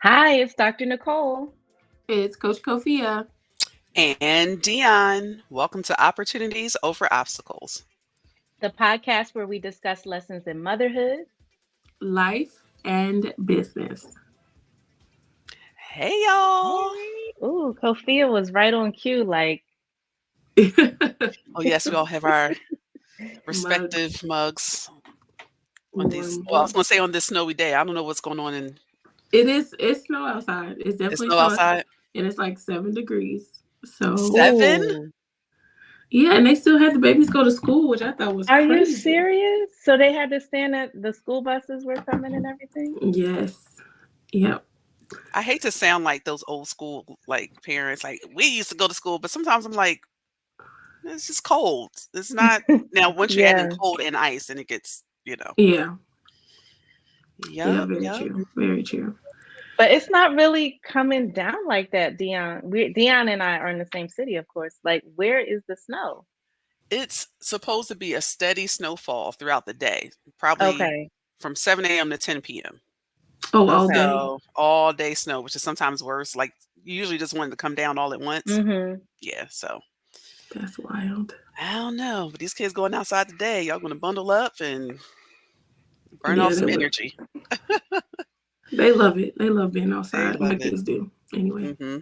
Hi, it's Dr. Nicole, It's Coach Kofia. And Dion, welcome to Opportunities Over Obstacles. the podcast where we discuss lessons in motherhood. Life and business. Hey, y'all. Hey. Ooh, Kofia was right on cue. Like, Oh, yes, we all have our respective mugs on these. Well, I was going to say on this snowy day. I don't know what's going on in. It's snow outside. It's definitely snow outside. And it's like 7 degrees. So 7? ooh. Yeah, and they still had the babies go to school, which I thought was Are crazy. you serious? So they had to stand at the school buses were coming and everything? Yes. Yep. I hate to sound like those old school like parents. Like we used to go to school, but sometimes I'm like, it's just cold. It's not now once you're adding Yeah. cold and ice, and it gets Yeah. Yeah, very true. Very true. But it's not really coming down like that, Dion. Dion and I are in the same city, of course. Like, where is the snow? It's supposed to be a steady snowfall throughout the day, probably Okay. from 7 a.m. to 10 p.m. Oh, all Okay. day. So all day snow, which is sometimes worse. Like you usually just want it to come down all at once. Mm-hmm. Yeah, so That's wild. I don't know. But these kids going outside today, y'all gonna bundle up and burn Yeah, off some energy. They love it. They love being They outside. love My it. kids do. Anyway. hmm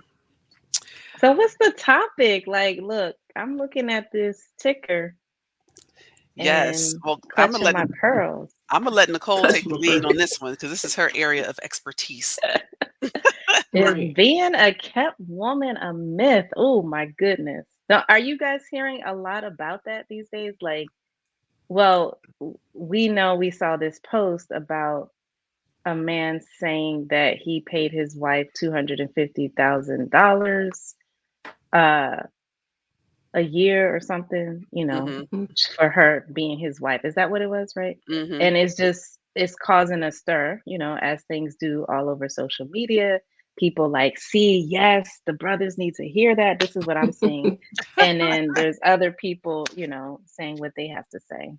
So what's the topic? Like, look, I'm looking at this ticker Yes. and Well, clutching my pearls. I'm gonna let Nicole take the Customer lead on pearls. this one because this is her area of expertise. Is Right. being a kept woman a myth? Oh my goodness. Now, are you guys hearing a lot about that these days? Like, well, we know we saw this post about a man saying that he paid his wife $250,000 uh a year or something, hmm for her being his wife. Is that what it was, right? hmm And it's causing a stir, as things do all over social media. People like, see, yes, the brothers need to hear that. This is what I'm seeing. And then there's other people, saying what they have to say.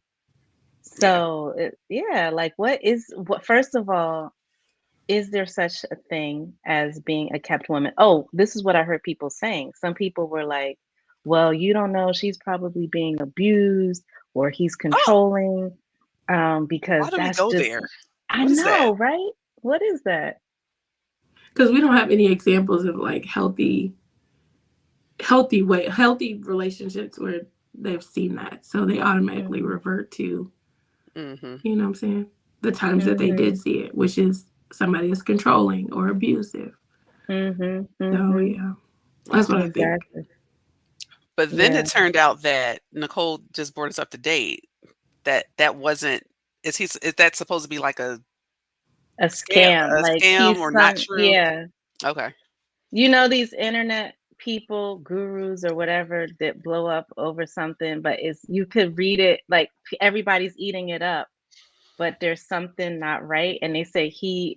Yeah. So, yeah, like first of all, is there such a thing as being a kept woman? Oh, this is what I heard people saying. Some people were like, well, you don't know, she's probably being abused or he's Oh, controlling, because why do we that's go just, there? I What is that? know, right? What is that? Because we don't have any examples of like healthy relationships where they've seen that. So they automatically Mhm. revert to, hmm you know what I'm saying? The times that they did Mhm. see it, which is somebody that's controlling or abusive. Mhm. So Mhm. yeah. That's what I think. Exactly. But then Yeah. it turned out that Nicole just brought us up to date. That wasn't. Is that supposed to be like A scam. a Like scam or not true? yeah. Okay. These internet people, gurus or whatever that blow up over something, but you could read it like everybody's eating it up, but there's something not right. And they say he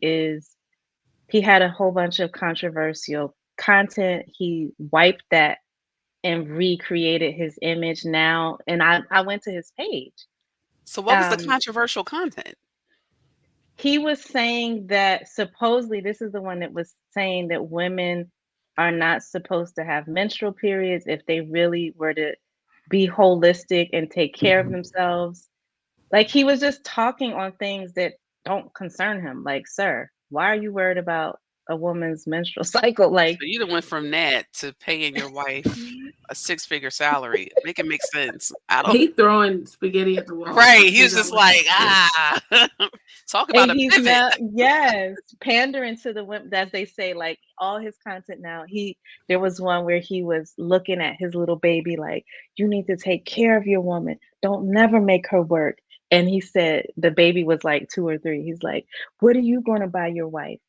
had a whole bunch of controversial content. He wiped that and recreated his image now. And I went to his page. So what was the Um, controversial content? he was saying that supposedly this is the one that was saying that women are not supposed to have menstrual periods if they really were to be holistic and take care of themselves. Like he was just talking on things that don't concern him. Like, sir, why are you worried about a woman's menstrual cycle? So Like, you done went from that to paying your wife a six-figure salary. Make it make sense. I don't. He throwing spaghetti at the wall, trying Right. to He was figure out just what to like, fix. talk about and a he's pivot. now, yes, pandering to the women, as they say, like all his content now. There was one where he was looking at his little baby, like, you need to take care of your woman. Don't never make her work. And he said the baby was like 2 or 3. He's like, what are you going to buy your wife?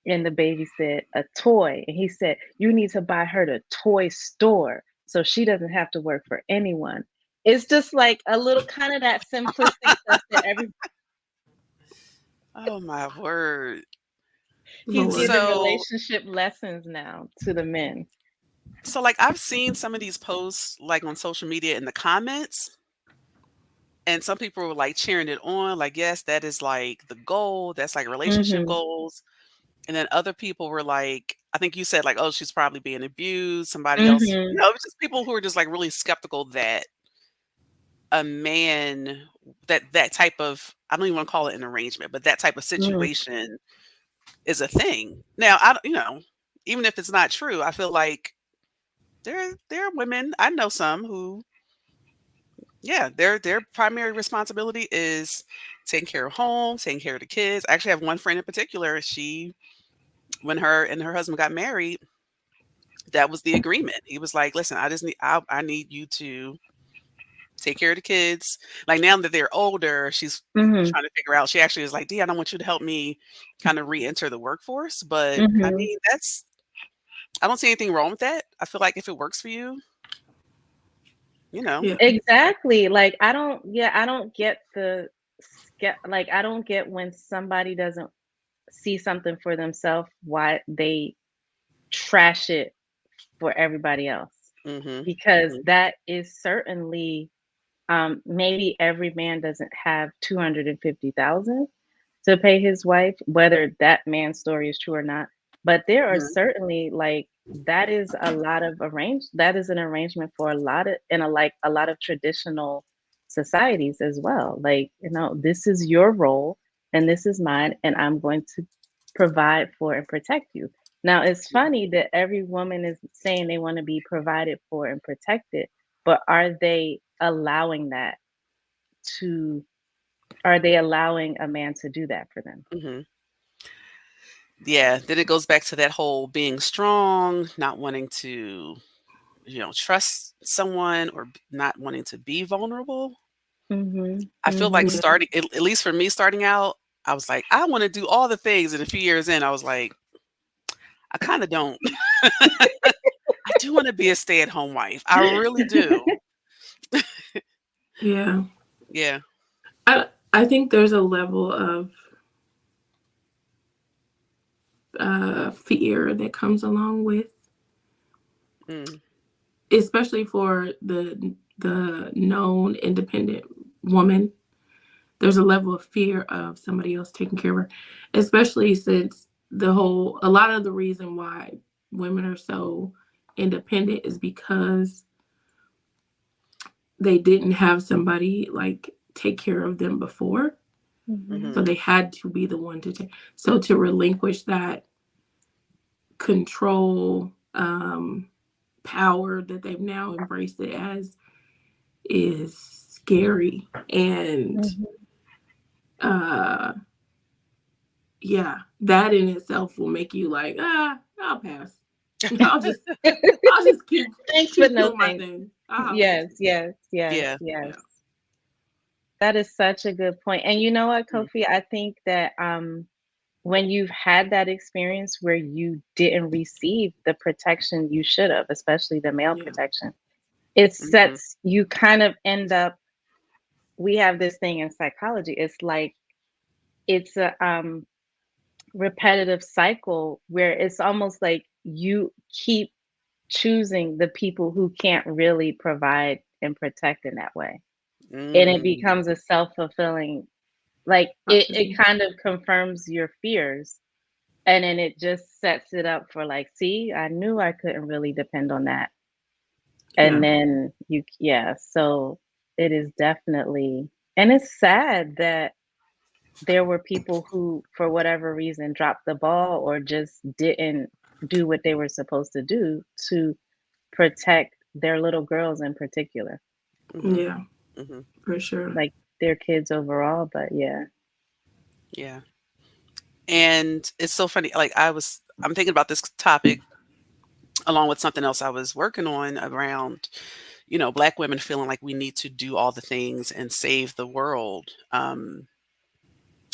And the baby said, "A toy." And he said, "You need to buy her the toy store so she doesn't have to work for anyone." It's just like a little kind of that simplistic stuff that every Oh my word. he's Lord. giving So relationship lessons now to the men. so like I've seen some of these posts like on social media in the comments, and some people were like cheering it on, like, yes, that is like the goal. That's like relationship Mhm. goals. And then other people were like, I think you said like, oh, she's probably being abused. Somebody else, Mhm. it was just people who were just like really skeptical that a man that type of, I don't even want to call it an arrangement, but that type of Mhm. situation is a thing. Now, even if it's not true, I feel like there are women, I know some who, yeah, their primary responsibility is taking care of home, taking care of the kids. I actually have one friend in particular. She, when her and her husband got married, that was the agreement. He was like, "Listen, I need you to take care of the kids." Like now that they're older, she's Mhm. trying to figure out. She actually is like, "D, I don't want you to help me kind of re-enter the workforce." But I Mhm. mean, I don't see anything wrong with that. I feel like if it works for you, you know. Yeah. Exactly. Like I don't get like I don't get when somebody doesn't see something for themselves why they trash it for everybody else. Mhm. Because Mhm. that is certainly maybe every man doesn't have 250,000 to pay his wife, whether that man's story is true or not. But there are Mhm. certainly like that is an arrangement for a lot of in a like a lot of traditional societies as well. Like, this is your role and this is mine, and I'm going to provide for and protect you. Now it's funny that every woman is saying they want to be provided for and protected, but to are they allowing a man to do that for them? Mhm. Yeah, then it goes back to that whole being strong, not wanting to, trust someone or not wanting to be vulnerable. Mhm, I feel like mhm. Yeah. starting, at least for me starting out, I was like, I want to do all the things. And a few years in, I was like, I kind of don't. I do want to be a stay-at-home wife. I really do. Yeah. Yeah. I think there's a level of fear that comes along with, Mm, especially for the known independent woman. There's a level of fear of somebody else taking care of her, especially since a lot of the reason why women are so independent is because they didn't have somebody like take care of them before. Mhm, So mhm, they had to be the one to take. So to relinquish that control, power that they've now embraced it as is scary. And mhm. uh yeah, that in itself will make you like, I'll pass. I'll just I'll just Thanks, but keep no doing my thanks. thing. I'll holler at Yes, you. yes, yes, yeah. yes. Yeah. That is such a good point. And you know what, Mm, Kofi? I think that when you've had that experience where you didn't receive the protection you should have, especially the male Yeah. protection, it mhm, sets you kind of end up. We have this thing in psychology. It's like it's a repetitive cycle where it's almost like you keep choosing the people who can't really provide and protect in that way. And it mm, becomes a self-fulfilling, like it Prophecy. kind of confirms your fears. And then it just sets it up for like, see, I knew I couldn't really depend on that. And Yeah. then yeah, so it is definitely, and it's sad that there were people who, for whatever reason, dropped the ball or just didn't do what they were supposed to do to protect their little girls in particular, mhm, Yeah, mhm. for sure. like their kids overall. But yeah. Yeah. And it's so funny. Like I'm thinking about this topic along with something else I was working on around, Black women feeling like we need to do all the things and save the world.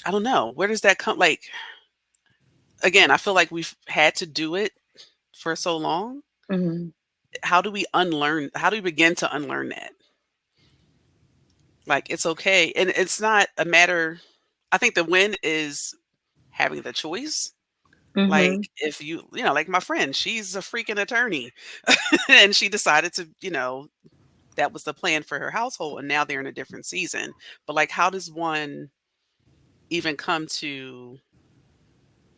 I don't know. Where does that come? Like, again, I feel like we've had to do it for so long. Mhm. How do we unlearn? How do we begin to unlearn that? Like, it's okay, and it's not a matter. I think the win is having the choice. Like, Mhm. if like my friend, she's a freaking attorney, and she decided to, that was the plan for her household, and now they're in a different season. But like, how does one even come to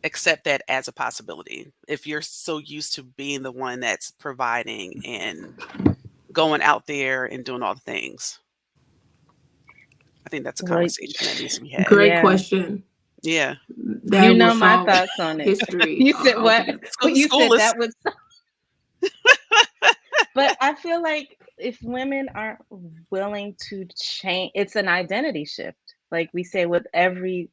accept that as a possibility if you're so used to being the one that's providing and going out there and doing all the things? I think that's a Well, conversation that needs to be had. Great yeah. question. Yeah. You That will know my solve thoughts on it. history You said what? altogether. What you School said is that was but I feel like if women aren't willing to change, it's an identity shift. Like we say with every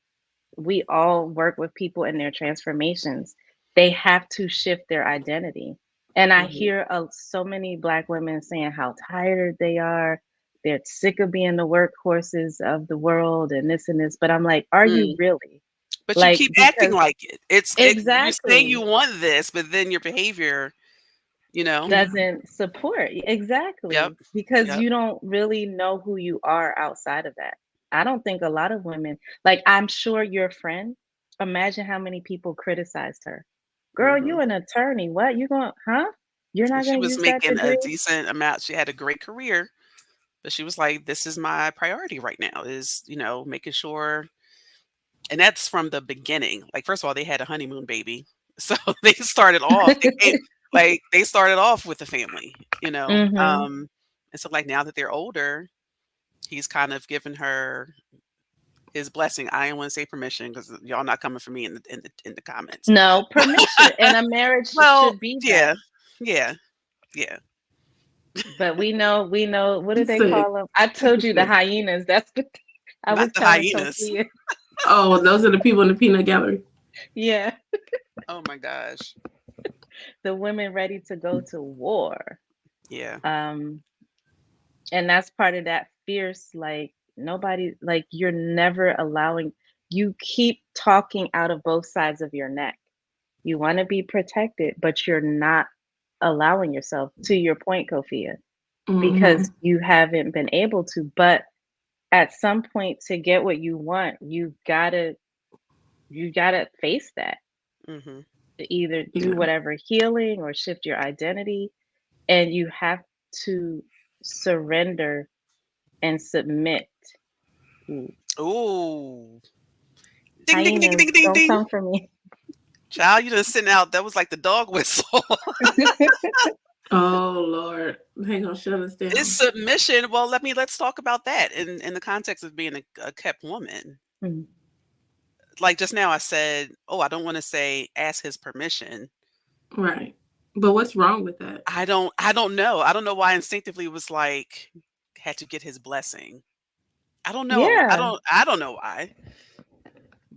we all work with people in their transformations. They have to shift their identity. And I Mhm. hear so many Black women saying how tired they are. They're sick of being the workhorses of the world and this and this. But I'm like, are you Mm. really? But you Like, keep acting because like it. You say exactly you want this, but then your behavior, you know. Yeah. doesn't support Yep. exactly because Yep. you don't really know who you are outside of that. I don't think a lot of women, like I'm sure your friend, imagine how many people criticized her. Girl, you Mhm. an attorney. What? You going, huh? You're And not she going to was use that making a degree? decent amount. She had a great career, but she was like, "This is my priority right now, is, making sure." And that's from the beginning. Like, first of all, they had a honeymoon baby. So they started off, they started off with the family, you know. Mhm. And so like now that they're older, he's kind of given her his blessing. I didn't want to say permission because y'all not coming for me in the comments. No, permission. And a marriage Well, should be that. yeah, yeah, yeah. But we know, what do He they said, call them? I keep told it you the short. hyenas. That's what I Not was the telling hyenas. Sophia. Oh, those are the people in the peanut gallery. Yeah. Oh my gosh. The women ready to go to war. Yeah. Um, and that's part of that fierce, like nobody, like you're never allowing, you keep talking out of both sides of your neck. You want to be protected, but you're not allowing yourself, to your point, Kofia, Hmm. because you haven't been able to. But at some point to get what you want, you gotta face that. Mhm. To either do Yeah. whatever healing or shift your identity, and you have to surrender and submit. Ooh, Ooh. Ding ding ding hyenas, ding ding don't ding. come for me. Child, you just sitting out. That was like the dog whistle. Oh Lord, they gonna shut us It's down. submission. Well, let's talk about that in the context of being a kept woman. Mm. Like just now I said, "Oh, I don't want to say ask his permission." Right. But what's wrong with that? I don't know. I don't know why instinctively it was like had to get his blessing. I don't know. I Yeah, don't I don't know why.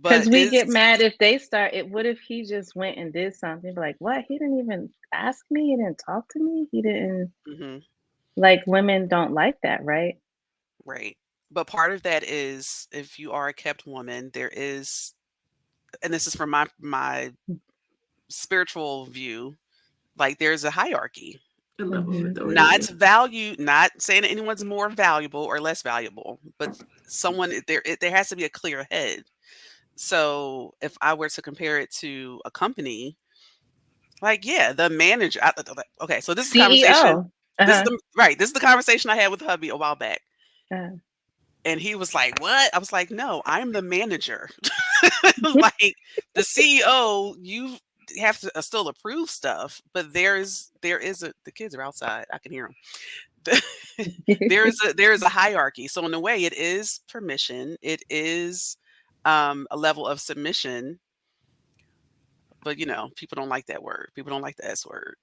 because But we is get mad if they start it. What if he just went and did something? Be like, what? He didn't even ask me. He didn't talk to me. He didn't. Mhm, Like women don't like that, right? right. But part of that is if you are a kept woman, there is, and this is from my spiritual view, like there's a hierarchy. A level of Mm-hmm. Not authority. value, not saying that anyone's more valuable or less valuable, but there has to be a clear head. So if I were to compare it to a company, like yeah, the manager. Okay, so this is the conversation. CEO. Uh-huh. This is the conversation I had with hubby a while back, Uh, and he was like, "What?" I was like, "No, I'm the manager. Like the CEO, you have to still approve stuff, but the kids are outside. I can hear them. There is a hierarchy. So in a way, it is permission. It is a level of submission. But people don't like that word. People don't like the S word.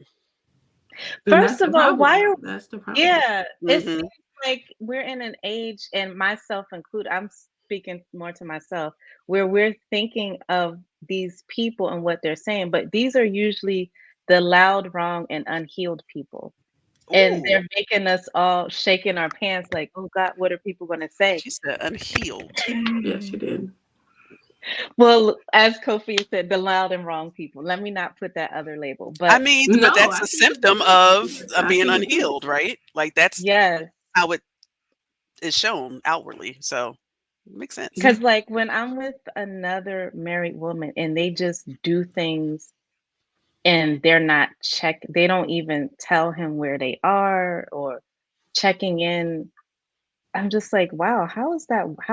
And First that's the of all, why problem. are That's the problem. yeah, it seems Hmm. like we're in an age, and myself included, I'm speaking more to myself, where we're thinking of these people and what they're saying, but these are usually the loud, wrong, and unhealed people. And Ooh, they're making us all shaking our pants like, oh God, what are people gonna say? she said unhealed. Yes, you did. Well, as Kofi said, the loud and wrong people. Let me not put that other label, I but mean, but No, that's I a think it symptom fits. of Yes, I being think it unhealed, fits. right? Like that's yes. how it is shown outwardly. So it makes sense. Yeah. Because, like, when I'm with another married woman and they just do things and they're not they don't even tell him where they are or checking in. I'm just like, wow, how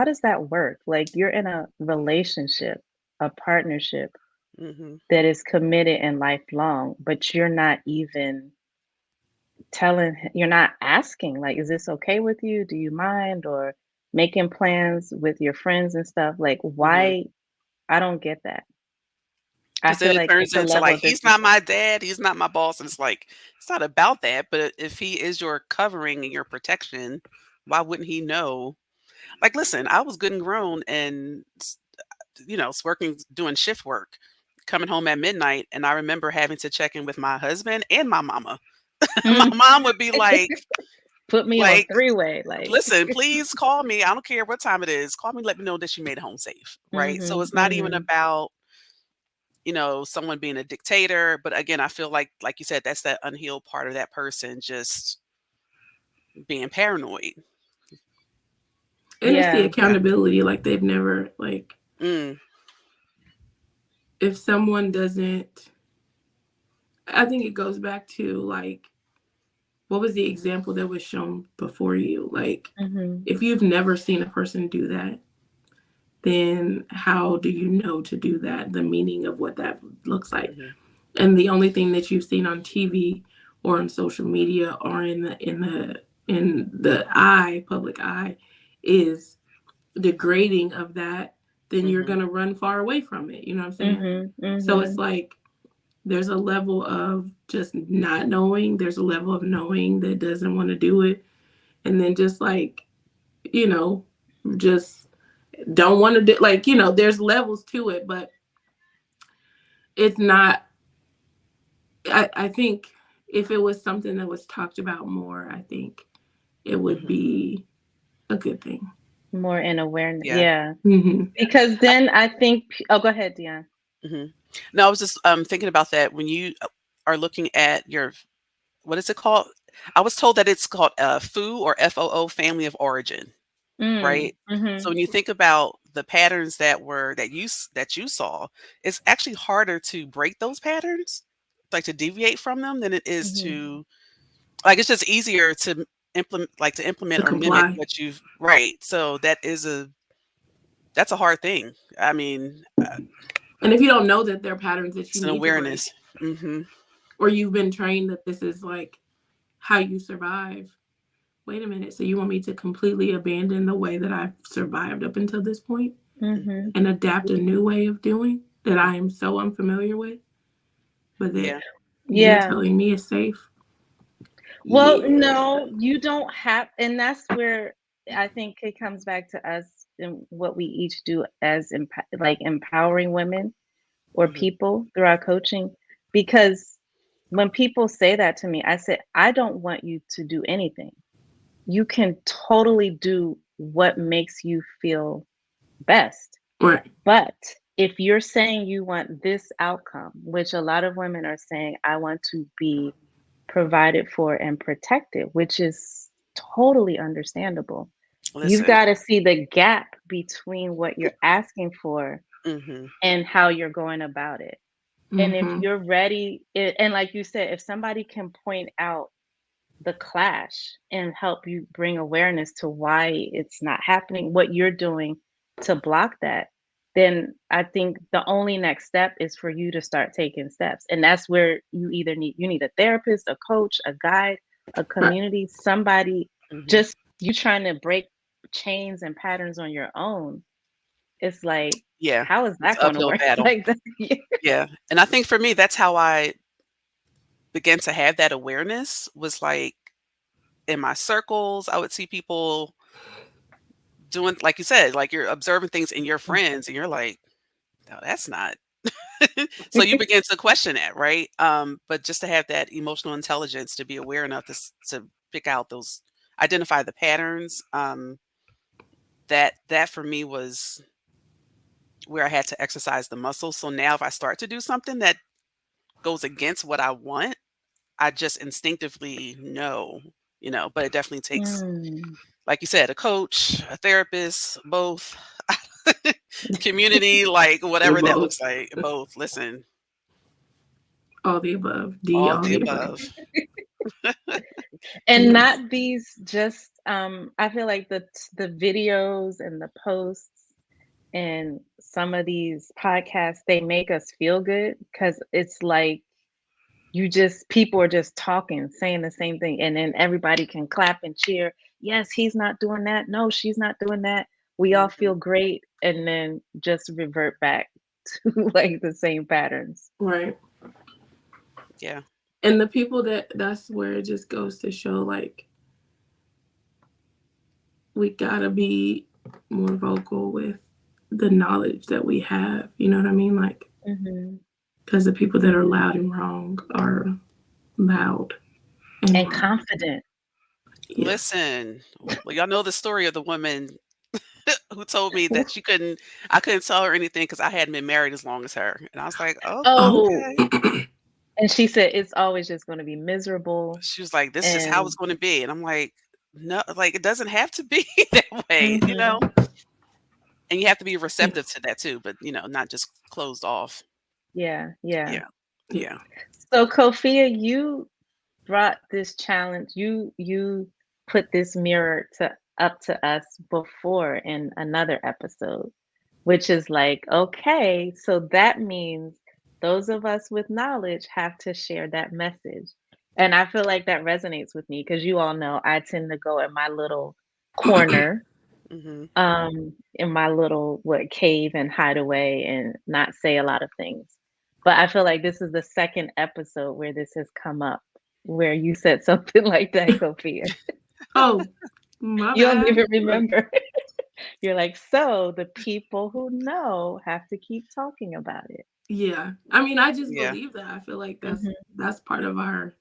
does that work? Like, you're in a relationship, a partnership Hmm. that is committed and lifelong, but you're not even you're not asking, like, is this okay with you? Do you mind? Or making plans with your friends and stuff. Like, Hmm. why? I don't get that. I Because then feel it like turns it's a into level like of he's not intimacy. my dad, he's not my boss, and it's like it's not about that. But if he is your covering and your protection, why wouldn't he know? Like, listen, I was good and grown, and working doing shift work, coming home at midnight, and I remember having to check in with my husband and my mama. My Mm. mom would be Put me on like, three-way, like. listen, please call me. I don't care what time it is. Call me, let me know that you made it home safe. Right. So Mhm, it's not even mhm. about, someone being a dictator. But again, I feel like you said, that's that unhealed part of that person just being paranoid. And it's the Yeah. Yeah. accountability. Like they've never like Mm, if someone doesn't I think it goes back to like what was the example that was shown before you? Like Mhm, if you've never seen a person do that, then how do you know to do that? The meaning of what that looks like. hmm. And the only thing that you've seen on TV or on social media or in the public eye is degrading of that, then you're Hmm. going to run far away from it. You know what I'm saying? mhm, So it's mhm, like there's a level of just not knowing, there's a level of knowing that doesn't want to do it, and then just like, you know, just don't want to do, like, there's levels to it, but it's not, I think if it was something that was talked about more, I think it would Hmm. be a good thing. more in awareness, Yeah. yeah. Mm-hmm. Because then I think oh, go ahead, Dion. Hmm. No, I was just thinking about that when you are looking at your, what is it called? I was told that it's called FOO or FOO, family of origin, Mm, right? So mhm, when you think about the patterns that you saw, it's actually harder to break those patterns, like to deviate from them, than it is mhm. to, like, it's just easier to implement To or mimic comply. what you've, right. So that's a hard thing. I mean, And if you don't know that there are patterns that you it's an need to break, awareness. Hmm. or you've been trained that this is like how you survive, wait a minute, so you want me to completely abandon the way that I've survived up until this point Mhm. and adapt a new way of doing that I am so unfamiliar with, but that Yeah. you're Yeah. telling me is safe? Well, Yeah. no, you don't have, and that's where I think it comes back to us and what we each do as like empowering women or Hmm. people through our coaching. Because when people say that to me, I say, I don't want you to do anything. You can totally do what makes you feel best. Right. But if you're saying you want this outcome, which a lot of women are saying, I want to be provided for and protected, which is totally understandable. You've Listen. got to see the gap between what you're asking for Hmm. and how you're going about it. And if Mm-hmm. you're ready, and like you said, if somebody can point out the clash and help you bring awareness to why it's not happening, what you're doing to block that, then I think the only next step is for you to start taking steps. And that's where you need a therapist, a coach, a guide, a Right. community, somebody. Hmm. Just you trying to break chains and patterns on your own. It's like, Yeah. how is It's that an going to uphill work? battle. Like that? Yeah. And I think for me, that's how I began to have that awareness, was like in my circles. I would see people doing, like you said, like you're observing things in your friends and you're like, no, that's not. So you begin to question that, right? But just to have that emotional intelligence to be aware enough to pick out those, identify the patterns, that for me where I had to exercise the muscle. So now if I start to do something that goes against what I want, I just instinctively know, but it definitely takes, Mm. like you said, a coach, a therapist, both, community, like They're whatever that both looks like, both. Listen, all the above. D, all all the the above. above. And Yes. not these just I feel like the videos and the posts and some of these podcasts, they make us feel good because it's like people are just talking, saying the same thing, and then everybody can clap and cheer. Yes, he's not doing that. No, she's not doing that. We all feel Mhm. great, and then just revert back to like the same patterns. Right. Yeah. And the people that's where it just goes to show, like, we gotta be more vocal with the knowledge that we have. You know what I mean? Like, Hmm. because the people that are loud and wrong are loud and And wrong. confident. Yeah. Listen, well, y'all know the story of the woman who told me that I couldn't tell her anything because I hadn't been married as long as her. And I was like, oh, Oh, okay. and she said it's always just going to be miserable. She was like, this is how it's And going to be. And I'm like, no, like it doesn't have to be that way, mhm, and you have to be Yeah. receptive to that too, but not just closed off. yeah, yeah. Yeah. Yeah. Yeah. So Kofia, you brought this challenge. You put this mirror to up to us before in another episode, which is like, okay, so that means those of us with knowledge have to share that message. And I feel like that resonates with me because you all know I tend to go in my little corner, Mhm. in my little what cave and hide away and not say a lot of things. But I feel like this is the second episode where this has come up, where you said something like that, Kofia. Oh, my You don't bad. even Look, remember. You're like, so the people who know have to keep talking about it. yeah. I mean, I just Yeah. believe that. I feel like that's Hmm. that's part of our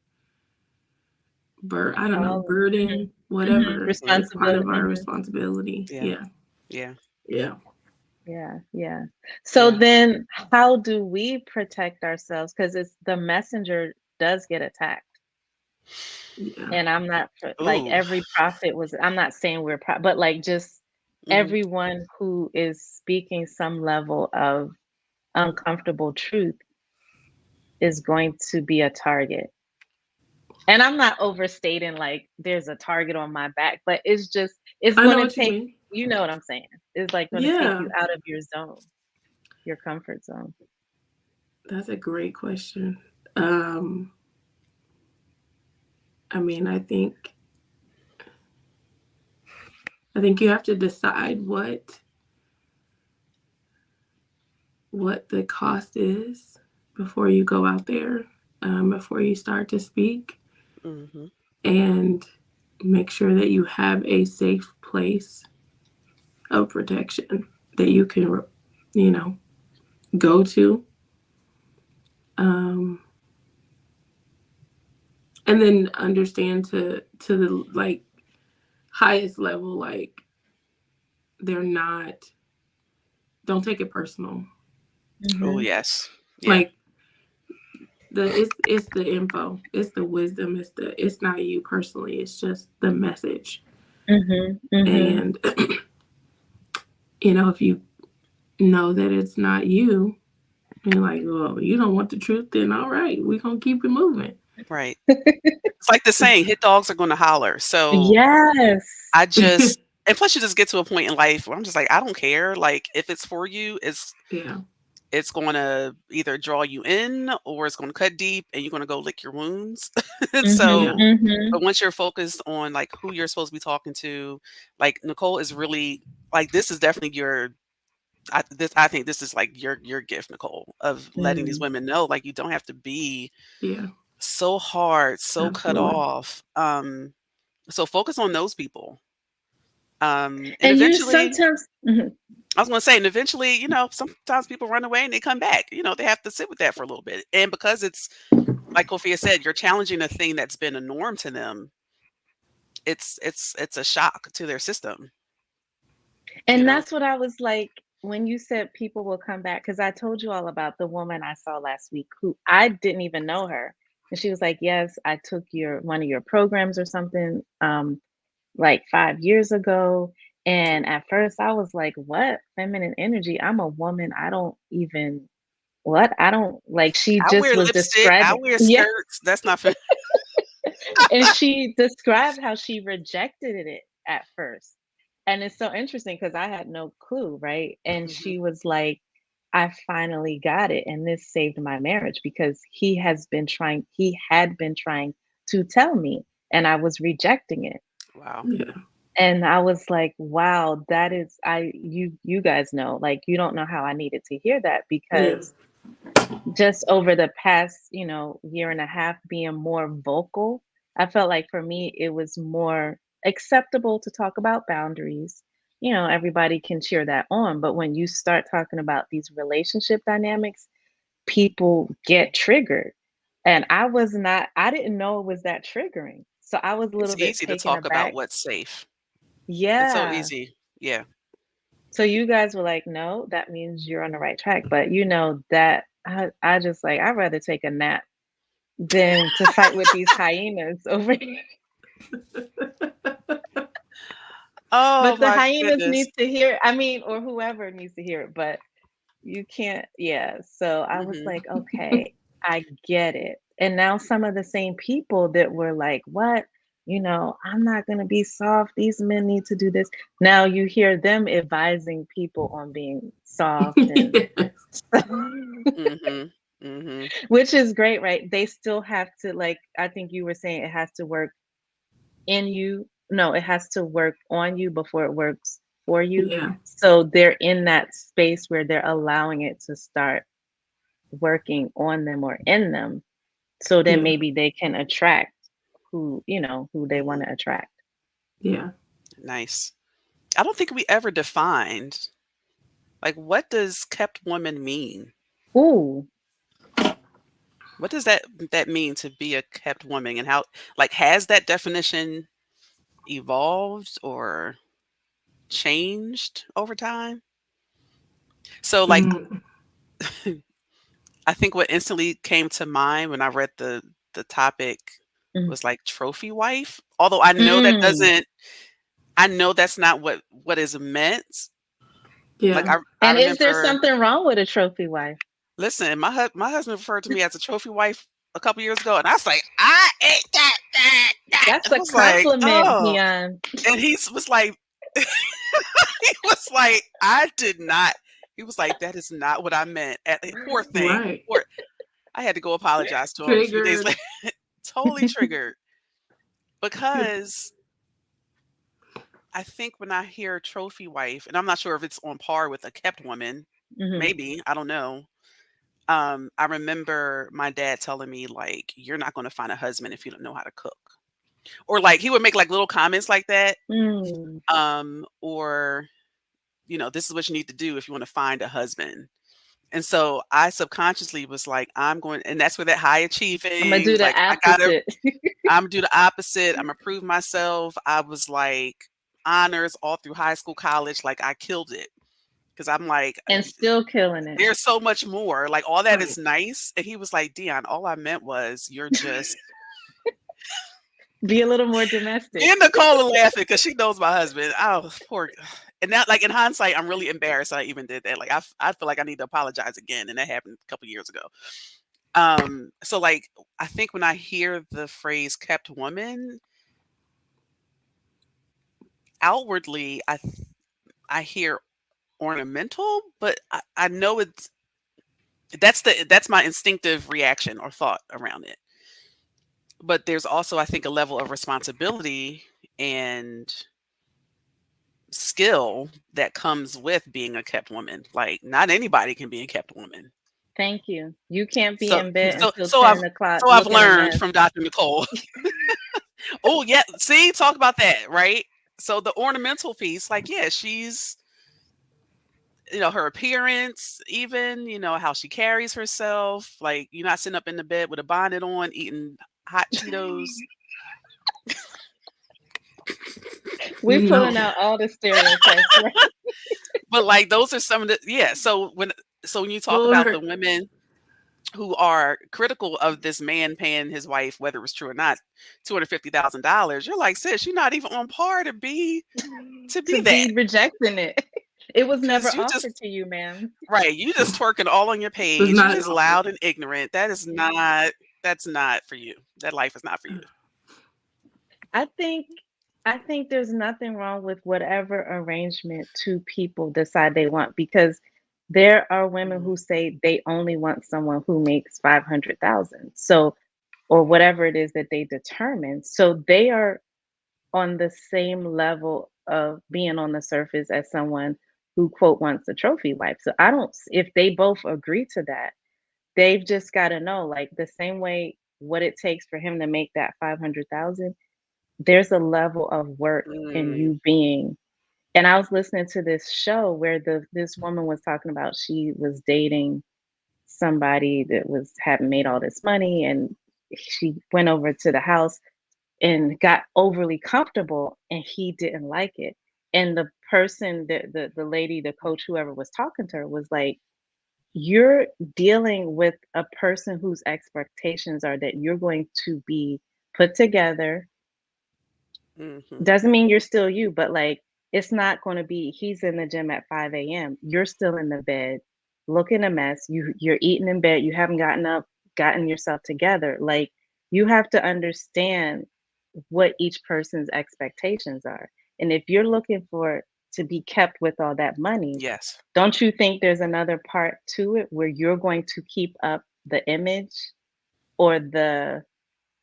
I don't know, All burden, whatever. It's part of responsibility. our responsibility. Yeah. Yeah. Yeah. Yeah. Yeah, yeah. So Yeah. then how do we protect ourselves? Because it's the messenger does get attacked. Yeah. And I'm not like Ooh. every prophet was, I'm not saying but like just Mhm. everyone who is speaking some level of uncomfortable truth is going to be a target. And I'm not overstating like there's a target on my back, but it's I going know to what you take, mean. you know what I'm saying? It's like going to take Yeah. you out of your zone, your comfort zone. That's a great question. Um, I mean, I think you have to decide what the cost is before you go out there, before you start to speak, Mhm. and make sure that you have a safe place of protection that you can, you know, go to. Um, and then understand to the like highest level, like they're not, don't take it personal. Oh, Mhm. yes. Yeah. Like it's the info, it's the wisdom, it's not you personally, it's just the message. Mhm. Mhm. And if you know that it's not you, you're like, well, you don't want the truth, then all right, we're gonna keep it moving. Right. It's like the saying, hit dogs are gonna holler. So Yes. I just and plus you just get to a point in life where I'm just like, I don't care. Like if it's for you, Yeah. it's gonna either draw you in or it's gonna cut deep and you're gonna go lick your wounds. And Mhm. Yeah. so Mhm. but once you're focused on like who you're supposed to be talking to, like Nicole is really like this is definitely I think this is like your gift, Nicole, of letting these Mm. women know like you don't have to be Yeah. so hard, so cut Absolutely. off. So focus on those people. And And you eventually sometimes mhm. I was gonna say, and eventually, sometimes people run away and they come back. They have to sit with that for a little bit. And because it's like Kofia said, you're challenging a thing that's been a norm to them, it's a shock to their system, you And know? that's what I was like, when you said people will come back, because I told you all about the woman I saw last week who I didn't even know her. And she was like, yes, I took your one of your programs or something like 5 years ago. And at first I was like, what? Feminine energy? I'm a woman. I don't even what? I don't like she I just wear was lipstick, I describing wear yeah. skirts. That's not fair. And she described how she rejected it at first. And it's so interesting because I had no clue, right? And Mhm. she was like, I finally got it. And this saved my marriage because he had been trying to tell me, and I was rejecting it. Wow. Yeah. And I was like, wow, that is you guys know, like you don't know how I needed to hear that Yeah. because just over the past, year and a half being more vocal, I felt like for me it was more acceptable to talk about boundaries. Everybody can cheer that on, but when you start talking about these relationship dynamics, people get triggered. And I didn't know it was that triggering. So I was a It's little bit easy to taken talk about aback. what's safe. It's so Yeah. easy. Yeah. So you guys were like, no, that means you're on the right track. But that I just like I'd rather take a nap than to fight with these hyenas over here. Oh But the my hyenas goodness. need to hear, I mean, or whoever needs to hear it, but you can't, yeah. So I was Mhm. like, okay, I get it. And now some of the same people that were like, what? I'm not going to be soft. These men need to do this. Now you hear them advising people on being soft and Yes. Mhm. Mhm. which is great, right? They still have to, like, I think you were saying it has to work in you. No, it has to work on you before it works for you. Yeah. So they're in that space where they're allowing it to start working on them or in them. So then Yeah. maybe they can attract who they want Mhm. to attract. Yeah. Nice. I don't think we ever defined, like, what does kept woman mean? Ooh, What does that mean to be a kept woman, and how, like, has that definition evolved or changed over time? So, like, Mm. I think what instantly came to mind when I read the topic mm, was, like, trophy wife, although I know that mm. doesn't I know that's not what is meant. Like, Yeah. I And is there remember, something wrong with a trophy wife? listen, my husband referred to me as a trophy wife a couple years ago, and I was like, "I ain't that." That's I a was like, compliment, "Oh," Dion. and was like he was like, "I did not." He was like, "That is not what I meant." Poor thing. Right. Poor I had to go apologize to him a few days Triggered. later. Totally triggered because I think when I hear trophy wife, and I'm not sure if it's on par with a kept woman, Hmm. maybe, I don't know. I remember my dad telling me, like, "You're not gonna find a husband if you don't know how to cook." Or, like, he would make, like, little comments like that, Mm. or, "This is what you need to do if you wanna find a husband." And so I subconsciously was like, I'm going, and that's where that high I'm gonna achieving, do the like, opposite. Imma do the opposite, Imma prove myself. I was like honors all through high school, college, like I killed it. Because 'cause I'm like, And still killing it. there's so much more, like, all that is Right. nice, and he was like, "Dion, all I meant was you're just." Be a little more domestic. Me and Nicole are laughing because she knows my husband. Oh, poor, and now, like, in hindsight, I'm really embarrassed I even did that. Like, I feel like I need to apologize again, and that happened a couple years ago. So, like, I think when I hear the phrase "kept woman," outwardly, I hear ornamental, but I know that's my instinctive reaction or thought around it. But there's also, I think, a level of responsibility and skill that comes with being a kept woman. Like, not anybody can be a kept woman. Thank you. You can't be So in bed Yeah. until so I've 10 o'clock so I've looking a learned mess. from Dr. Nicole. Oh, yeah, see, talk about that, right? So the ornamental piece, like, yeah, she's, her appearance, even, how she carries herself, like, you're not sitting up in the bed with a bonnet on, eating hot Cheetos. We're No, pulling out all the stereotypes, right? But like those are some of the yeah. So when you talk about or the women who are critical of this man paying his wife, whether it was true or not, $250,000, you're like, sis, you're not even on par to To be that be rejecting it. It was never because you just offered to you, ma'am. right, you just twerking all on your was page. You not just offered. loud and ignorant. That's not for you. That life is not for you. I think I think there's nothing wrong with whatever arrangement two people decide they want because there are women Mhm. who say they only want someone who makes 500,000. So or whatever it is that they determine. So they are on the same level of being on the surface as someone who quote wants a trophy wife. So I don't if they both agree to that, they've just got to know like the same way what it takes for him to make that 500,000, there's a level of work in Mm, you being. And I was listening to this show where this woman was talking about she was dating somebody that was hadn't made all this money, and she went over to the house and got overly comfortable and he didn't like it. And the person that the lady, the coach, whoever was talking to her was like, you're dealing with a person whose expectations are that you're going to be put together. mhm, Doesn't mean you're still you, but like it's not going to be he's in the gym at 5 a.m. You're still in the bed looking a mess. You're eating in bed. You haven't gotten up, gotten yourself together. Like you have to understand what each person's expectations are. And if you're looking for to be kept with all that money, yes. don't you think there's another part to it where you're going to keep up the image or the,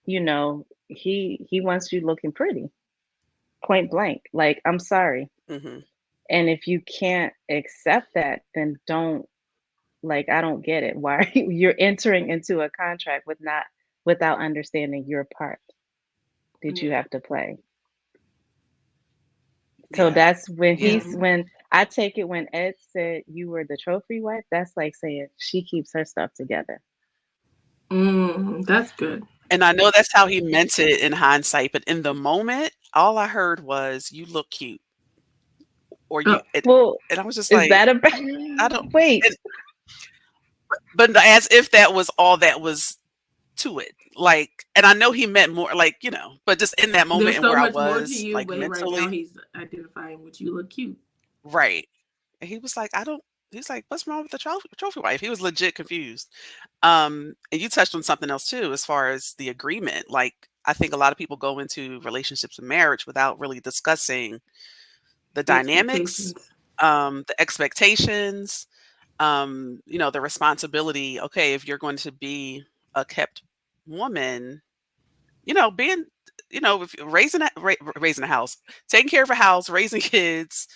he wants you looking pretty, point blank. Like, I'm sorry. Mhm. And if you can't accept that, then don't like I don't get it. Why you're entering into a contract without understanding your part that you Yeah, have to play. So Yeah. that's when Yeah. yeah. when I take it when Ed said you were the trophy wife, that's like saying she keeps her stuff together. That's good. And I know that's how he meant it in hindsight, but in the moment, all I heard was, "You look cute," or Oh, "You," it Well, and I was just is like, that a I don't wait? and but as if that was all that was to it. Like, and I know he meant more, like, but just in that moment there's and so where I much more to was, you, like, but right now mentally he's identifying with you look cute. right. And he was like, "I don't," he's like, "What's wrong with the trophy wife?" He was legit confused. And you touched on something else too, as far as the agreement. Like, I think a lot of people go into relationships and marriage without really discussing the The dynamics, expectations. the expectations, the responsibility. Okay, if you're going to be a kept woman, being, if you're raising a house, taking care of a house, raising kids,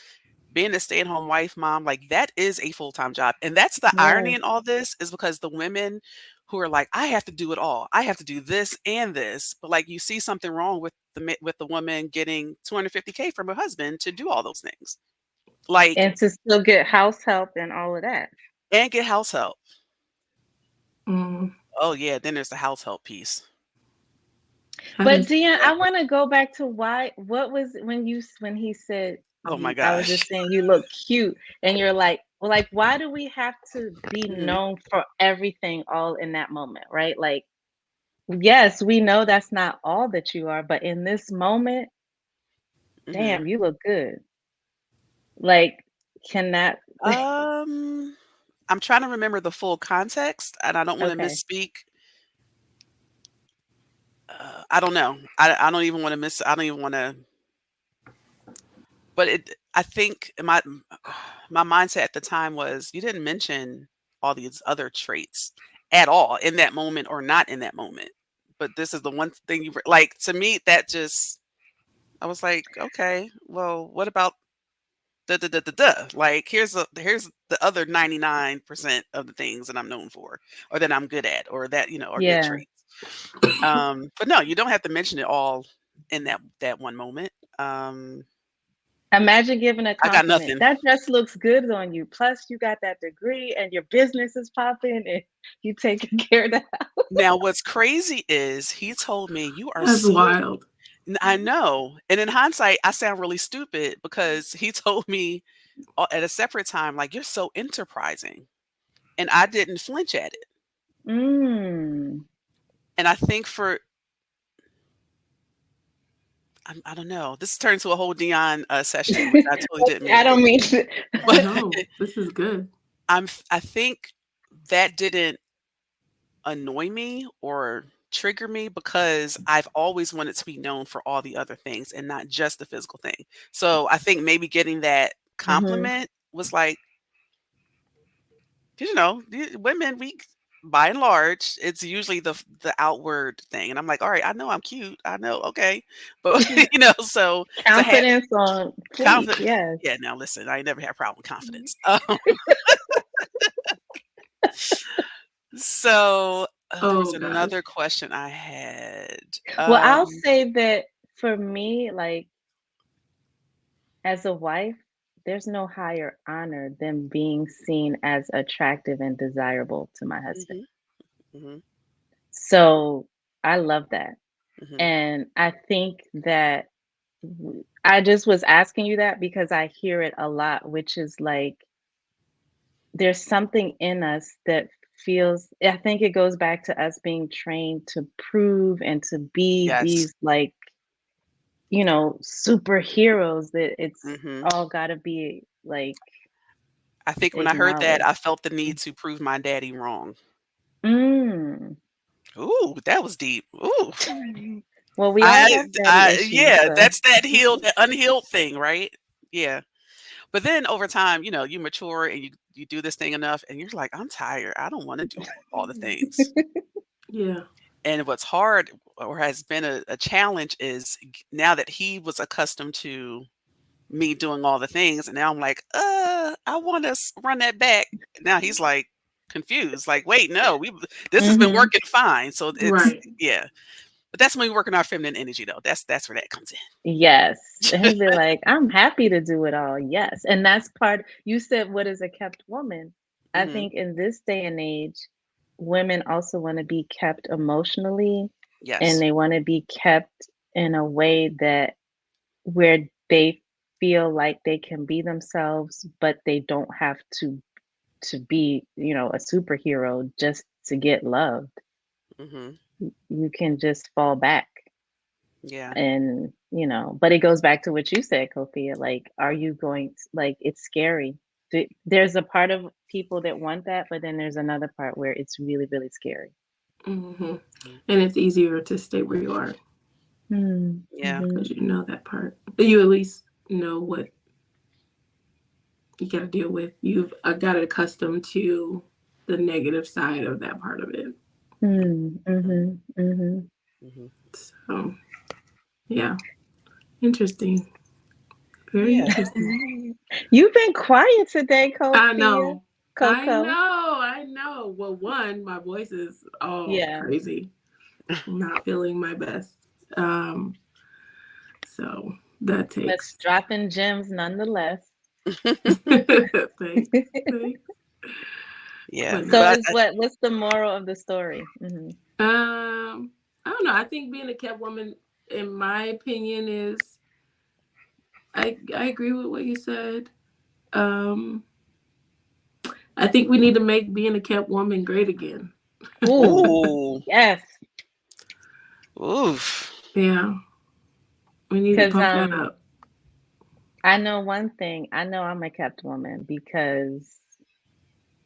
being a stay-at-home wife, mom, like that is a full-time job. And that's the irony Yes. in all this is because the women who are like, I have to do it all. I have to do this and this. But like you see something wrong with with the woman getting 250K from her husband to do all those things. Like And to still get house help and all of that. and get house help. Mm, Oh yeah, then there's the house help piece. that But is. Dion, Yeah. I want to go back to why. What was when he said Oh my you? I was gosh. just saying you look cute, and you're like, well, like why do we have to be Mhm. known for everything all in that moment, right? Like, yes, we know that's not all that you are, but in this moment, Mhm. damn, you look good. Like, can that? Um, I'm trying to remember the full context, and I don't want to Okay, misspeak. I don't know. I don't even want to miss. I don't even want to. But I think my mindset at the time was you didn't mention all these other traits at all in that moment or not in that moment. But this is the one thing like to me that just I was like, okay, well, what about Like here's the other 99% of the things that I'm known for or that I'm good at or that, are good yeah. traits. But no, you don't have to mention it all in that one moment. Imagine giving a I got compliment. nothing. That dress looks good on you. Plus, you got that degree, and your business is popping, and you taking care of that. Now what's crazy is he told me you are That's so wild. I know. And in hindsight, I sound really stupid because he told me at a separate time, like, "You're so enterprising." And I didn't flinch at it. Mm. And I think I don't know. This turned into a whole Dion session, which I totally didn't mean I to don't do. mean to. But No, this is good. I think that didn't annoy me or trigger me because I've always wanted to be known for all the other things and not just the physical thing. So I think maybe getting that Mhm. compliment was like, 'cause, women, we by and large, it's usually the outward thing, and I'm like, "All right, I know I'm cute. I know, okay." But, so to have Confidence on fleek, confidence. yes. Yeah, now listen, I ain't never had a problem with Mhm. confidence. So, there was Oh another gosh. question I had. Well, I'll say that for me, as a wife, there's no higher honor than being seen as attractive and desirable to my husband. Mhm, mhm, So, I love that. mhm. And I think that I just was asking you that because I hear it a lot, which is like there's something in us that feels, I think it goes back to us being trained to prove and to be Yes. these superheroes that it's Mhm. all gotta be like I think when I heard that, acknowledged. I felt the need to prove my daddy wrong. Mm. Ooh, that was deep. Ooh. Well, we all I have daddy issues, yeah, so that's that unhealed thing, right? Yeah. But then over time, you mature and you do this thing enough and you're like, "I'm tired. I don't wanna do all the things." Yeah. And what's hard or has been a challenge is now that he was accustomed to me doing all the things, and now I'm like, I wanna run that back." Now he's like confused, like, "Wait, no, this has been Mhm. working fine." So it's Right. yeah. But that's when we work on our feminine energy though. That's where that comes Yes. And in. he'll be like, "I'm happy to do it all." Yes. And that's part you said, "What is a kept woman?" I Mhm. think in this day and age, women also wanna be kept emotionally, and Yes. they wanna be kept in a way that where they feel like they can be themselves, but they don't have to be, a superhero just to get loved. Mhm. You can just fall back. Yeah. And but it goes back to what you said, Kofi, like, are you going like, it's scary. There's a part of people that want that, but then there's another part where it's really, really scary. Hmm. Mhm. And it's easier to stay where you are Mm, Yeah. because mhm, you know that part. You at least know what you got to deal with. You've got accustomed to the negative side of that part of it. mm, Mhm. mhm, mhm. Mhm. So, yeah, interesting. Very Yeah. interesting. You've been quiet today, I Kofi. know. I Coco. know. I know. Well, one, my voice is all Yeah. crazy. I'm not feeling my best. Um, so that Let's takes. dropping gems nonetheless. Thanks. Thanks. Yeah. But So no. But is what's the moral of the story? Mhm. I don't know. I think being a kept woman, in my opinion, is I agree with what you said. Um, I think we need to make being a kept woman great again. Ooh, ooh. yes. Oof. Yeah, we need to Because pump that up. I know one thing. I know I'm a kept woman because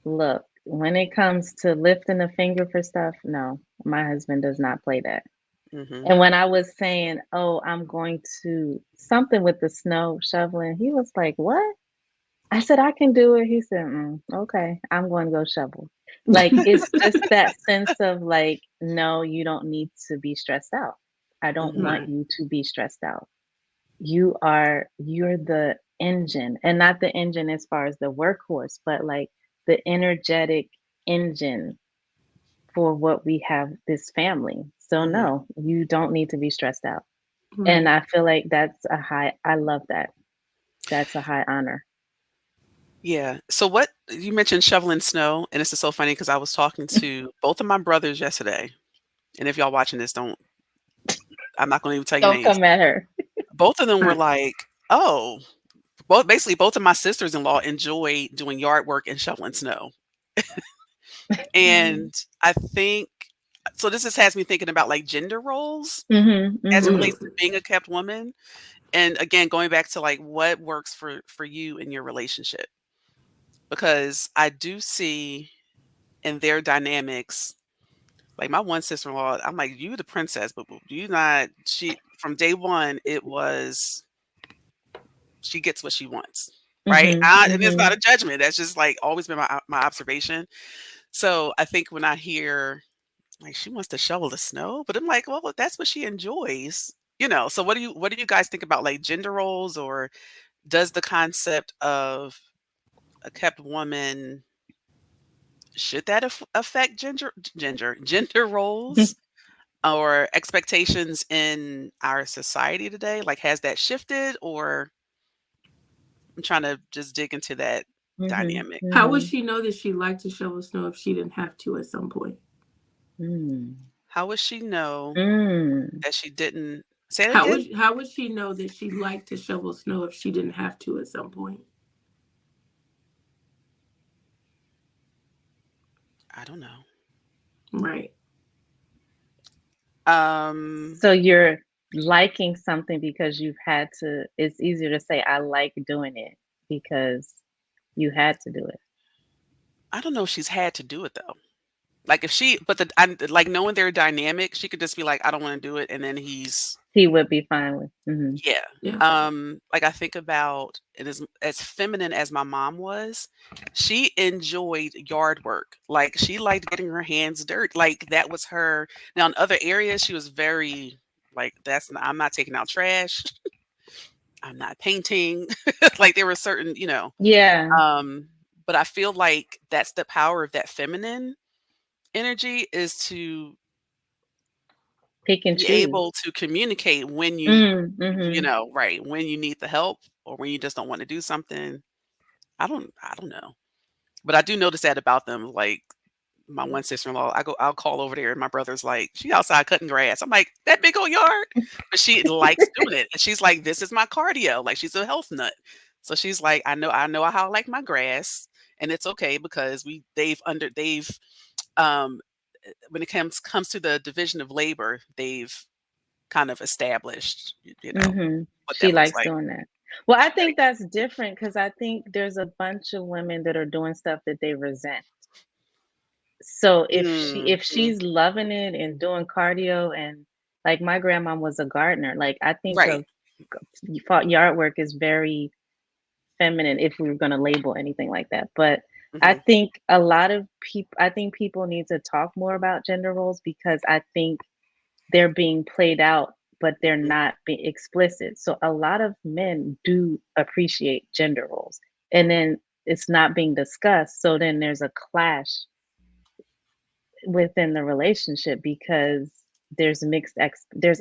look, when it comes to lifting a finger for stuff, no, my husband does not play that. Mhm. And when I was saying, "Oh, I'm going to something with the snow shoveling," he was like, "What?" I said, "I can do it." He said, "Okay, I'm going to go shovel." Like it's just that sense of like, no, you don't need to be stressed out. I don't Mhm. want Right. you to be stressed out. You're the engine, and not the engine as far as the workhorse, but like the energetic engine for what we have this family. So Mhm. no, you don't need to be stressed out. And Right. I feel like I love that. That's a high honor. Yeah. So what you mentioned shoveling snow, and this is so funny because I was talking to both of my brothers yesterday. And if y'all watching this, don't. I'm not gonna even tell you Don't names. come at her. Both of them were Right. like, "Oh," both of my sisters-in-law enjoy doing yard work and shoveling snow. Mhm. And I think so this just has me thinking about, like, gender roles Mhm. as it Mhm. relates Mm. to being a kept woman. And again, going back to, like, what works for you in your relationship. Because I do see in their dynamics, like, my one sister-in-law, I'm like, "You the princess, but you not." She from day one, it was she gets what she wants, right? Mhm. And it's not a Mhm. judgment. That's just, like, always been my observation. So, I think when I hear, like, she wants to shovel the snow, but I'm like, "Well, that's what she enjoys." So what do you guys think about, like, gender roles, or does the concept of a kept woman, should that affect gender roles or expectations in our society today? Like, has that shifted, or I'm trying to just dig into that Mhm. dynamic. How would Mhm. she know that she liked to shovel snow if she didn't have to at some point? Mm. How would she know Mm. that she didn't say it again? How would she know that she liked to shovel snow if she didn't have to at some point? I don't know. Right. Um, So you're liking something because you've had to it's easier to say I like doing it because you had to do it. I don't know if she's had to do it though. Like, if she, but like, knowing their dynamic, she could just be like, I don't want to do it, and then he's. He would be fine with. Mhm. Yeah. Yeah. Like, I think about it, as feminine as my mom was, she enjoyed yard work. Like, she liked getting her hands dirty. Like, that was her. Now in other areas, she was very like, I'm not taking out trash. I'm not painting. Like, there were certain, Yeah, um, but I feel like that's the power of that feminine energy, is to pick and be choose. able to communicate when Mhm. right, when you need the help, or when you just don't want to do something. I don't know. But I do notice that about them. Like, my one sister-in-law, I'll call over there and my brother's like, she outside cutting grass. I'm like, that big old yard? But she likes doing it. And she's like, this is my cardio. Like, she's a health nut. So she's like, I know how I like my grass. And it's okay because they've um when it comes to the division of labor, they've kind of established, Mhm. what She that looks likes like. doing that. Well, I She think like, that's different because I think there's a bunch of women that are doing stuff that they resent. So if mm, she's loving it and doing cardio and like my grandma was a gardener, like I think right. of yard work is very feminine if we were going to label anything like that. But I Hmm. think a lot of people, I think people need to talk more about gender roles because I think they're being played out, but they're Hmm. not being explicit. So a lot of men do appreciate gender roles, and then it's not being discussed. So then there's a clash within the relationship because there's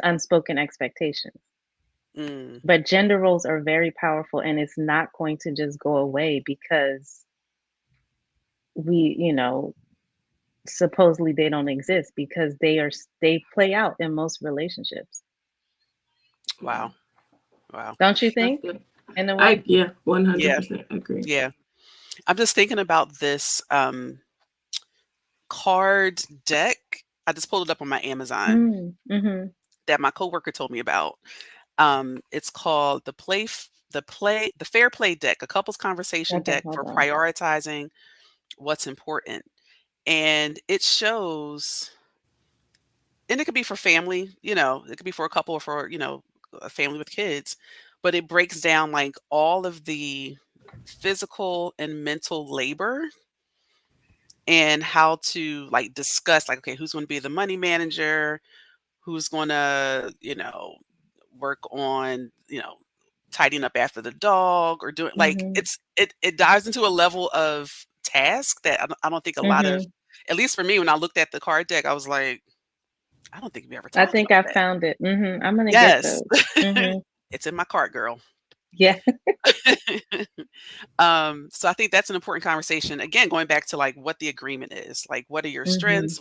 unspoken expectations. Mm, But gender roles are very powerful, and it's not going to just go away because we supposedly they don't exist because they play out in most relationships. Yeah. wow. Wow. Don't you That's think? good. In a way? Yeah, Yeah. 100% agree. Yeah. I'm just thinking about this card deck. I just pulled it up on my Amazon Mhm. that my coworker told me about. It's called the Fair Play deck, a couples conversation Okay, deck hold for on. prioritizing what's important. And it shows, and it could be for family, it could be for a couple, or for, a family with kids, but it breaks down, like, all of the physical and mental labor, and how to, like, discuss, like, okay, who's going to be the money manager, who's going to, work on, tidying up after the dog, or doing, like, Mhm. it dives into a level of task that I don't think a lot of, Mhm. at least for me, when I looked at the card deck, I was like, I don't think we ever I talked think about I that. found it. Mhm. I'm gonna get Yes. those. Mhm. It's in my cart, girl. Yeah. So I think that's an important conversation. Again, going back to, like, what the agreement is. Like, what are your Mhm. strengths?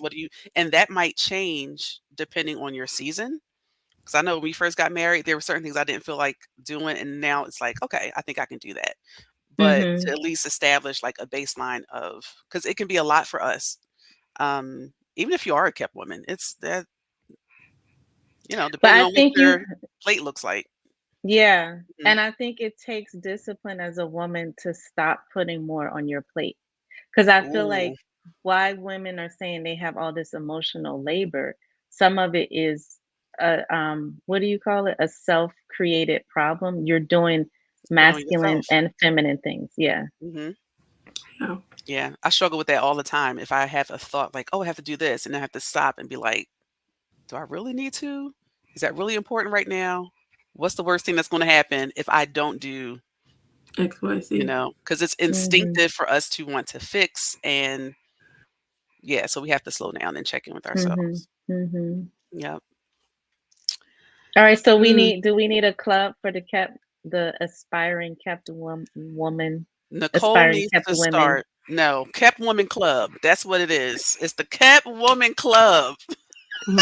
And that might change depending on your season. Because I know when we first got married, there were certain things I didn't feel like doing, and now it's like, okay, I think I can do that. But to Mhm. at least establish like a baseline of, because it can be a lot for us. Even if you are a kept woman, it's that, But depending I on what think you your plate looks like. yeah, Mhm. and I think it takes discipline as a woman to stop putting more on your plate. Because I feel Ooh, like why women are saying they have all this emotional labor, some of it is what do you call it? A self-created problem. You're doing put it on masculine yourself. and feminine things. Yeah. Hmm. Yeah. Yeah, I struggle with that all the time. If I have a thought like, "Oh, I have to do this," and I have to stop and be like, "Do I really need to? Is that really important right now? What's the worst thing that's going to happen if I don't do?" XYZ. Because it's Mhm. instinctive for us to want to fix, and yeah, so we have to slow down and check in with Mhm. ourselves. Mhm. Yep. All right, so Mm. we need a club for the aspiring kept woman, Nicole aspiring needs kept to women. start. No, Kept Woman Club. That's what it is. It's the Kept Woman Club. All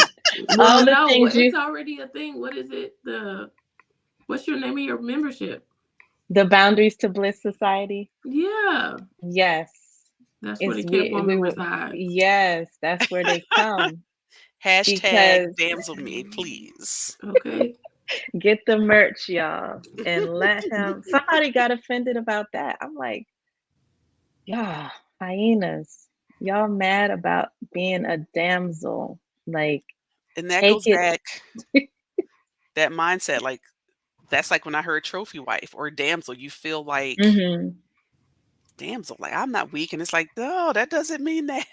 Well, the no, things it's you already a thing. What is it? What's your name of your membership? the Boundaries to Bliss Society. Yeah, Yes. that's where It's the kept woman we were resides. yes, that's where they come Hashtag because damsel me, please. Okay. get the merch, y'all, and let him somebody got offended about that. I'm like, "Y'all, hyenas, y'all mad about being a damsel. Like, And that take goes it." back, that mindset, like, that's like when I heard trophy wife or damsel, you feel like Mhm. damsel, like I'm not weak. And it's like, no, that doesn't mean that.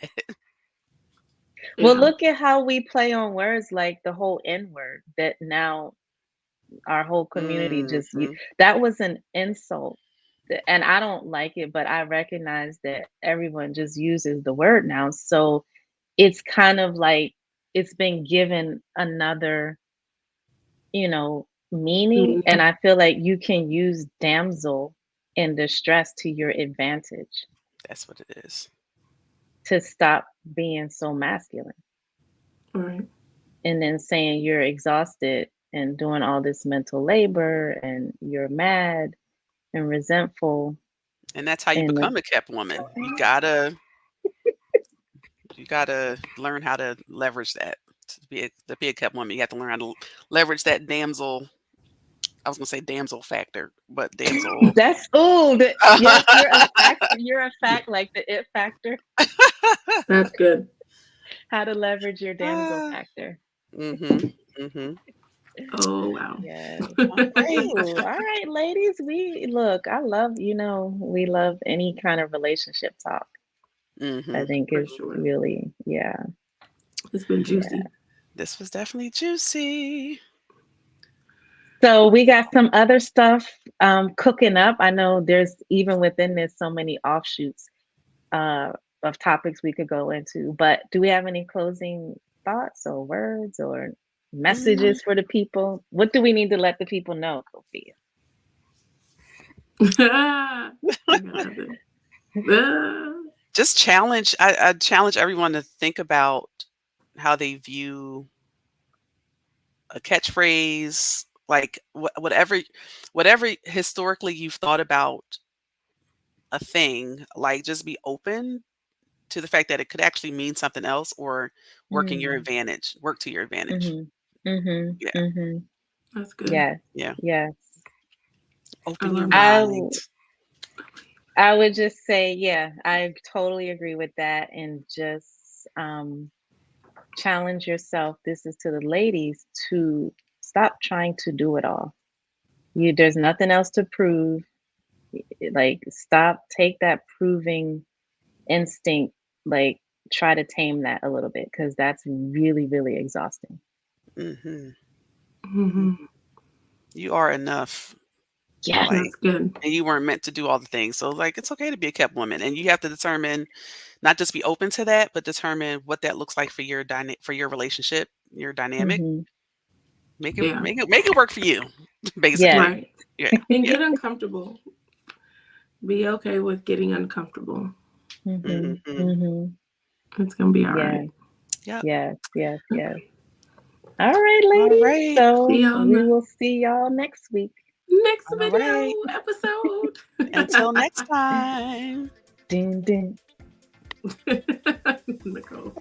Well, Yeah. look at how we play on words like the whole N word that now our whole community just Hmm. that was an insult. And I don't like it, but I recognize that everyone just uses the word now. So it's kind of like it's been given another, meaning. And Meaning. I feel like you can use damsel in distress to your advantage That's what it is. to stop being so masculine. All right. And then saying you're exhausted and doing all this mental labor and you're mad and resentful And that's how you and become a kept woman. You gotta learn how to leverage that. To be a kept woman, you have to learn how to leverage that damsel. I was gonna say damsel factor, but damsel. that's yes, you're a fact like the it factor, That's good. how to leverage your damsel factor. Mhm. Mhm. Oh wow. Yes. All right. Ooh, all right, ladies. We look, I love, we love any kind of relationship talk. I Mhm. think For is sure. really, yeah, It's been yeah. juicy. This was definitely juicy. So we got some other stuff cooking up. I know there's even within this so many offshoots uh, of topics we could go into. But do we have any closing thoughts or words or Mm, messages for the people? What do we need to let the people know, Kofi? I got nothing. Ah. just challenge. I challenge everyone to think about how they view a catchphrase, like whatever historically you've thought about a thing. Like just be open to the fact that it could actually mean something else or Mm, work to your advantage. mhm, mhm, Yeah, mhm. That's good. Yes, yeah. yes. I Open your love that. I mind. w- I would just say, yeah, I totally agree with that, and just challenge yourself. This is to the ladies to stop trying to do it all. There's nothing else to prove. Like, stop, take that proving instinct, like, try to tame that a little bit because that's really, really exhausting. Hmm. Hmm. You are enough. Yeah. Like, That's good. and you weren't meant to do all the things. So, like, it's okay to be a kept woman, and you have to determine, not just be open to that, but determine what that looks like for for your relationship, your dynamic. Hmm. Make it Yeah. make it make it work for you, Yes. basically. Right. Yeah, And yeah. get uncomfortable. Be okay with getting uncomfortable. Hmm. Hmm. Hmm. It's gonna be all Yeah. right. Yep. Yes. Yes. Yes. All right, All ladies. right. See So y'all on we the will see y'all next week. next All video right. episode. Until next time. Ding ding. Nicole.